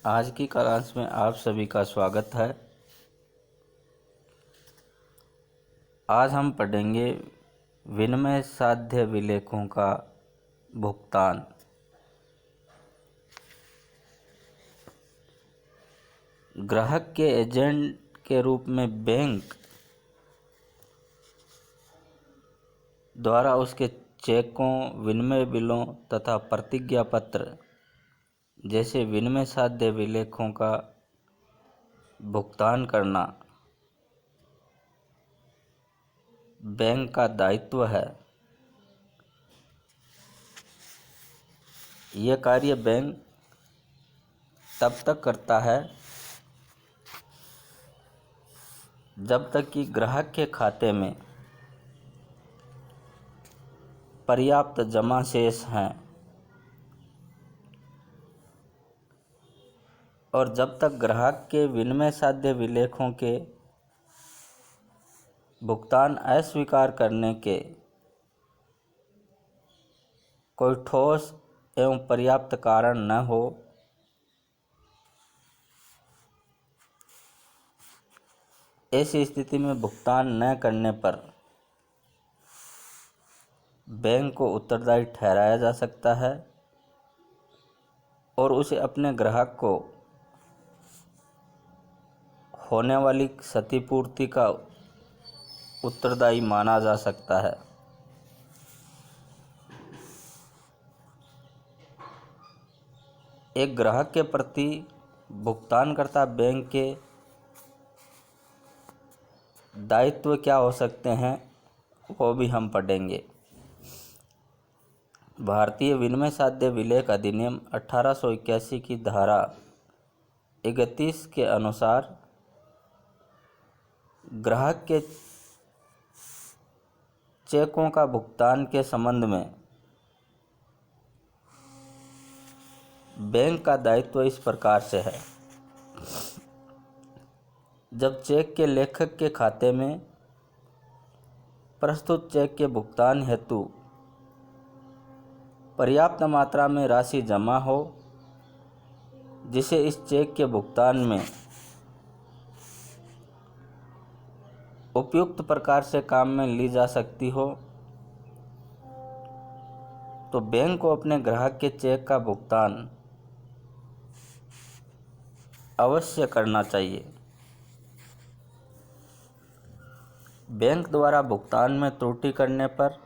आज की क्लास में आप सभी का स्वागत है। आज हम पढ़ेंगे विनिमय साध्य विलेखों का भुगतान। ग्राहक के एजेंट के रूप में बैंक द्वारा उसके चेकों, विनिमय बिलों तथा प्रतिज्ञा पत्र जैसे विनिमय साध्य विलेखों का भुगतान करना बैंक का दायित्व है। यह कार्य बैंक तब तक करता है जब तक कि ग्राहक के खाते में पर्याप्त जमा शेष हैं और जब तक ग्राहक के विनिमय साध्य विलेखों के भुगतान अस्वीकार करने के कोई ठोस एवं पर्याप्त कारण न हो। ऐसी स्थिति में भुगतान न करने पर बैंक को उत्तरदायी ठहराया जा सकता है और उसे अपने ग्राहक को होने वाली क्षतिपूर्ति का उत्तरदायी माना जा सकता है। एक ग्राहक के प्रति भुगतानकर्ता बैंक के दायित्व क्या हो सकते हैं वो भी हम पढ़ेंगे। भारतीय विनिमय साध्य विलेख अधिनियम 1881 की धारा 31 के अनुसार ग्राहक के चेकों का भुगतान के संबंध में बैंक का दायित्व इस प्रकार से है। जब चेक के लेखक के खाते में प्रस्तुत चेक के भुगतान हेतु पर्याप्त मात्रा में राशि जमा हो जिसे इस चेक के भुगतान में उपयुक्त प्रकार से काम में ली जा सकती हो, तो बैंक को अपने ग्राहक के चेक का भुगतान अवश्य करना चाहिए। बैंक द्वारा भुगतान में त्रुटि करने पर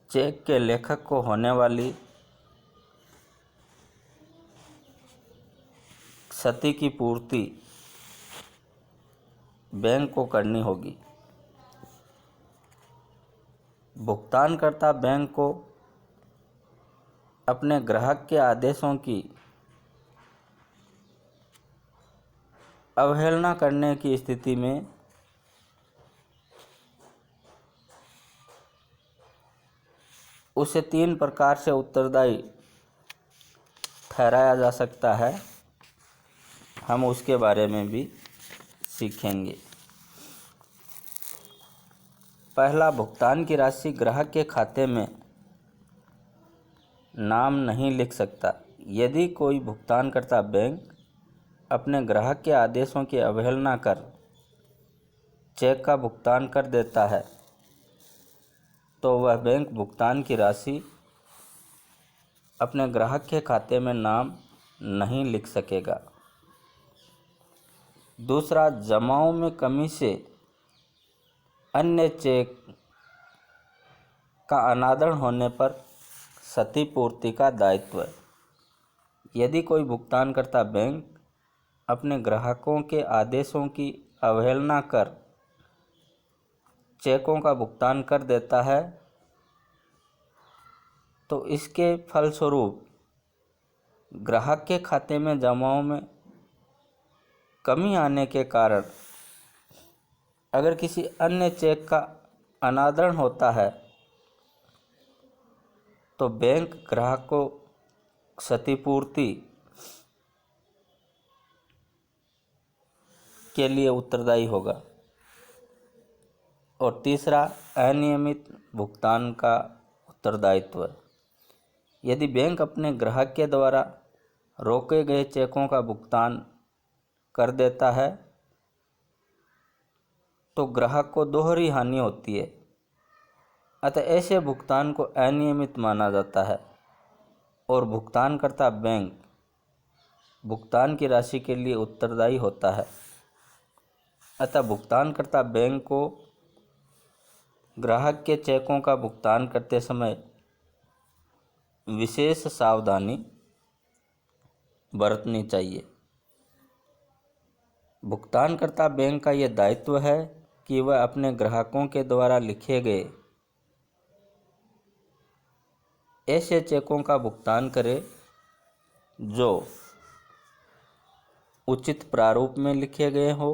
चेक के लेखक को होने वाली क्षति की पूर्ति बैंक को करनी होगी। भुगतानकर्ता बैंक को अपने ग्राहक के आदेशों की अवहेलना करने की स्थिति में उसे 3 प्रकार से उत्तरदायी ठहराया जा सकता है। हम उसके बारे में भी सीखेंगे। पहला, भुगतान की राशि ग्राहक के खाते में नाम नहीं लिख सकता। यदि कोई भुगतानकर्ता बैंक अपने ग्राहक के आदेशों की अवहेलना कर चेक का भुगतान कर देता है तो वह बैंक भुगतान की राशि अपने ग्राहक के खाते में नाम नहीं लिख सकेगा। दूसरा, जमाओं में कमी से अन्य चेक का अनादर होने पर क्षतिपूर्ति का दायित्व। यदि कोई भुगतानकर्ता बैंक अपने ग्राहकों के आदेशों की अवहेलना कर चेकों का भुगतान कर देता है तो इसके फलस्वरूप ग्राहक के खाते में जमाओं में कमी आने के कारण अगर किसी अन्य चेक का अनादरण होता है तो बैंक ग्राहक को क्षतिपूर्ति के लिए उत्तरदायी होगा। और तीसरा, अनियमित भुगतान का उत्तरदायित्व। यदि बैंक अपने ग्राहक के द्वारा रोके गए चेकों का भुगतान कर देता है तो ग्राहक को दोहरी हानि होती है। अतः ऐसे भुगतान को अनियमित माना जाता है और भुगतानकर्ता बैंक भुगतान की राशि के लिए उत्तरदायी होता है। अतः भुगतानकर्ता बैंक को ग्राहक के चेकों का भुगतान करते समय विशेष सावधानी बरतनी चाहिए। भुगतानकर्ता बैंक का यह दायित्व है कि वह अपने ग्राहकों के द्वारा लिखे गए ऐसे चेकों का भुगतान करे जो उचित प्रारूप में लिखे गए हो,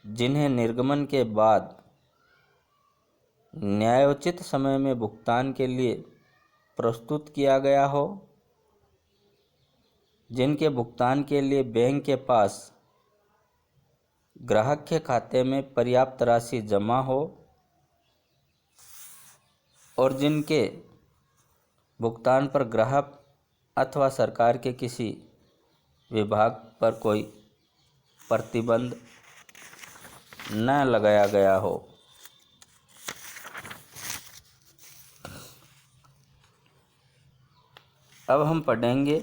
जिन्हें निर्गमन के बाद न्यायोचित समय में भुगतान के लिए प्रस्तुत किया गया हो, जिनके भुगतान के लिए बैंक के पास ग्राहक के खाते में पर्याप्त राशि जमा हो और जिनके भुगतान पर ग्राहक अथवा सरकार के किसी विभाग पर कोई प्रतिबंध न लगाया गया हो। अब हम पढ़ेंगे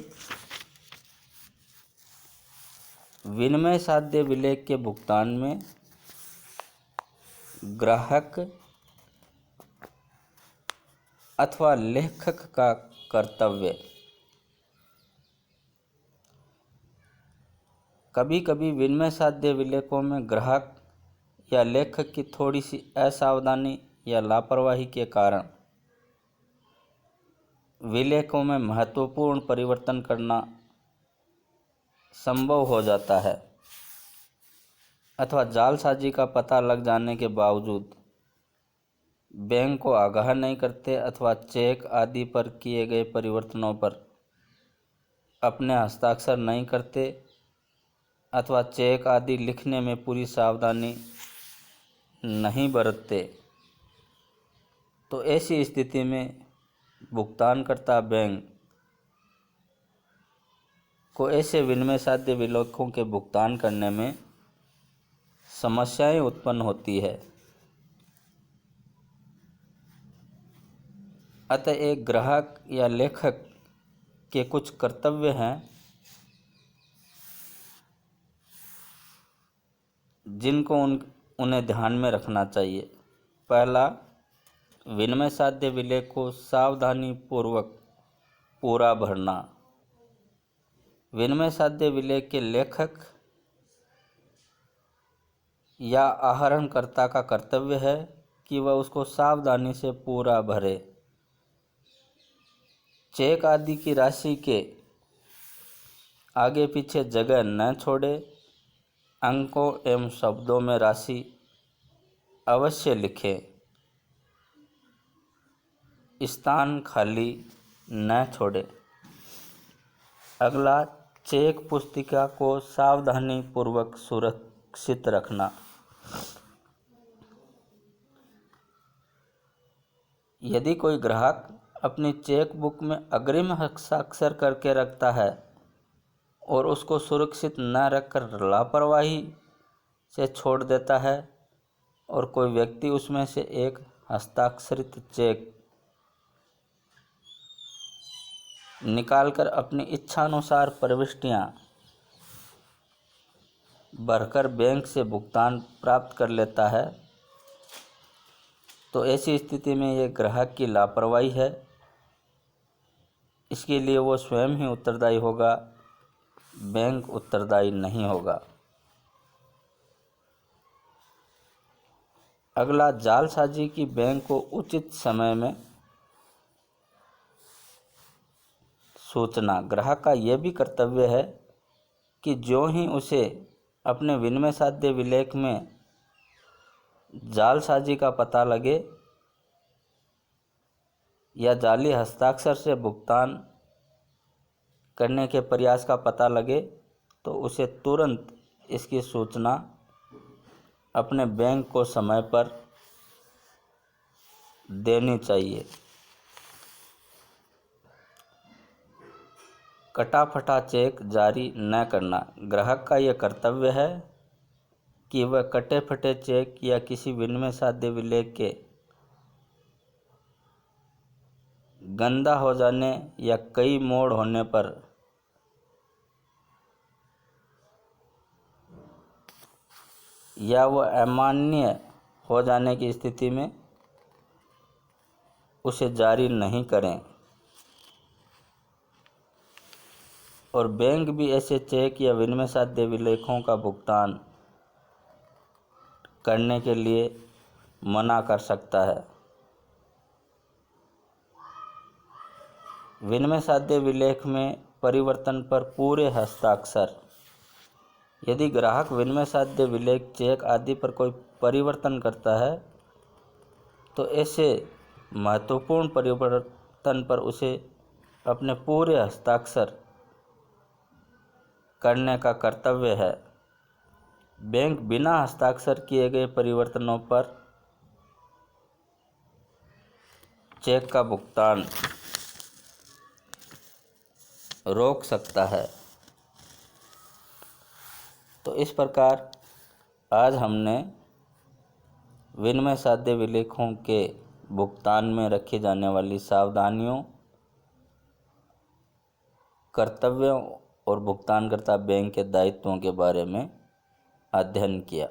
विनिमय साध्य विलेख के भुगतान में ग्राहक अथवा लेखक का कर्तव्य। कभी कभी विनिमय साध्य विलेखों में ग्राहक या लेखक की थोड़ी सी असावधानी या लापरवाही के कारण विलेखों में महत्वपूर्ण परिवर्तन करना संभव हो जाता है अथवा जालसाजी का पता लग जाने के बावजूद बैंक को आगाह नहीं करते अथवा चेक आदि पर किए गए परिवर्तनों पर अपने हस्ताक्षर नहीं करते अथवा चेक आदि लिखने में पूरी सावधानी नहीं बरतते, तो ऐसी स्थिति में भुगतानकर्ता बैंक को ऐसे विनिमय साध्य विलेखों के भुगतान करने में समस्याएं उत्पन्न होती है। अतः एक ग्राहक या लेखक के कुछ कर्तव्य हैं जिनको उन्हें ध्यान में रखना चाहिए। पहला, विनिमय साध्य विलेख को सावधानी पूर्वक पूरा भरना। विनिमय साध्य विलेख के लेखक या आहरणकर्ता का कर्तव्य है कि वह उसको सावधानी से पूरा भरे। चेक आदि की राशि के आगे पीछे जगह न छोड़े। अंकों एवं शब्दों में राशि अवश्य लिखें। स्थान खाली न छोड़े। अगला, चेक पुस्तिका को सावधानी पूर्वक सुरक्षित रखना। यदि कोई ग्राहक अपनी चेक बुक में अग्रिम हस्ताक्षर करके रखता है और उसको सुरक्षित न रखकर लापरवाही से छोड़ देता है और कोई व्यक्ति उसमें से एक हस्ताक्षरित चेक निकालकर अपनी इच्छानुसार प्रविष्टियां भरकर बैंक से भुगतान प्राप्त कर लेता है, तो ऐसी स्थिति में यह ग्राहक की लापरवाही है। इसके लिए वो स्वयं ही उत्तरदायी होगा, बैंक उत्तरदायी नहीं होगा। अगला, जालसाजी की बैंक को उचित समय में सूचना। ग्राहक का यह भी कर्तव्य है कि जो ही उसे अपने विनिमय साध्य विलेख में जालसाजी का पता लगे या जाली हस्ताक्षर से भुगतान करने के प्रयास का पता लगे, तो उसे तुरंत इसकी सूचना अपने बैंक को समय पर देनी चाहिए। कटा फटा चेक जारी न करना। ग्राहक का यह कर्तव्य है कि वह कटे फटे चेक या किसी विनिमय साध्य विलेख के गंदा हो जाने या कई मोड़ होने पर या वह अमान्य हो जाने की स्थिति में उसे जारी नहीं करें। और बैंक भी ऐसे चेक या विनिमय साध्य विलेखों का भुगतान करने के लिए मना कर सकता है। विनिमय साध्य विलेख में परिवर्तन पर पूरे हस्ताक्षर। यदि ग्राहक विनिमय साध्य विलेख, चेक आदि पर कोई परिवर्तन करता है तो ऐसे महत्वपूर्ण परिवर्तन पर उसे अपने पूरे हस्ताक्षर करने का कर्तव्य है। बैंक बिना हस्ताक्षर किए गए परिवर्तनों पर चेक का भुगतान रोक सकता है। तो इस प्रकार आज हमने विनिमय साध्य विलेखों के भुगतान में रखी जाने वाली सावधानियों, कर्तव्यों और भुगतानकर्ता बैंक के दायित्वों के बारे में अध्ययन किया।